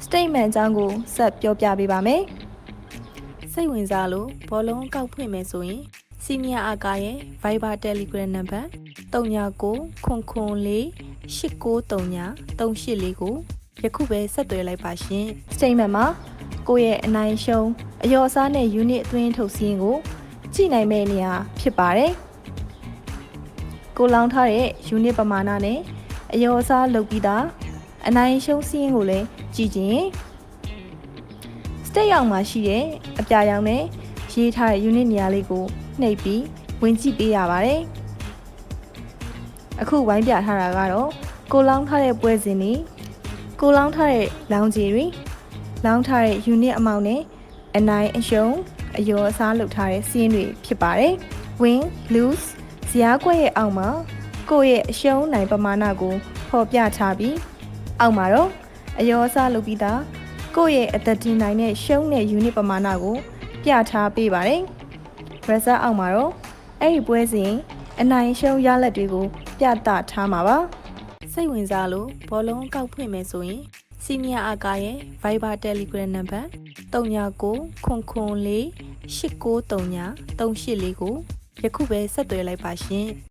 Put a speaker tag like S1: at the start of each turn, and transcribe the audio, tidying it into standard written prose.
S1: statement အကြောင်းကိုဆက်ပြောပြပေးပါမယ်
S2: ။စိတ်ဝင်စားလို့ဘောလုံးကောက်ဖွင့်မယ်ဆိုရင် Senior အကာရဲ့ Viber Telegram နံပါတ်399489393844ကိုယခုပဲဆက်သွယ်လိုက်ပါရှင်။
S1: statement မှာကိုယ့်ရဲ့အနိုင်ရှုံးအယောအစားနဲ့ unit အသွင်းထုတ်စည်းကိုကြည့်နိုင်မယ့်နေရာဖြစ်ပါတယ်ကိုလောင်းထားတဲ့ unit ပမာဏနဲ့အယောအစားလုပ်ပြီးသားအနိုင်ရှုံးစည်းကိုလည်းကြည့်ခြင်း state ရောက်မှာရှိတဲ့အပြာရောင်နဲ့ရေးထားတဲ့ unit နေရာလေးကိုနှိပ်ပြီးဝင်ကြည့်ပေးရပါတယ်အခုဝိုင်းပြထားတာကတော့ကိုလောင်းထားတဲ့ပွဲစဉ်တွေကိုလောင်းထားတဲ့လောင်းကြီးတွေလောင်းထားတဲ့ unit အမောက်နဲ့အနိုင်အရှုံးအယောအစားလုပ်ထားတဲ့စည်းတွေဖြစ်ပါတယ် win lose ဇယားကွက်ရဲ့အောက်မှာကိုယ့်ရဲ့အရှုံးနိုင်ပမာဏကိုဖော်ပြထားပြီးအောက်မှာတော့အယောအစားလုပ်ပြီးသားကိုယ့်ရဲ့အသက်တင်နိုင်တဲ့ရှုံးတဲ့ unit ပမာဏကိုပြထားပေးပါတယ် result အောက်မှာတော့အဲ့ဒီပွဲစဉ်အနိုင်ရှုံးရလဒ်တွေကိုပြသထားမှာပါ
S2: ။စိတ်ဝင်စားလို့ဘောလုံးကောက်ဖွင့်မယ်ဆိုရင် Senior အကာရဲ့ Viber Telegram နံပါတ်399489393844ကိုယခုပဲဆက်သွယ်လိုက်ပါရှင်။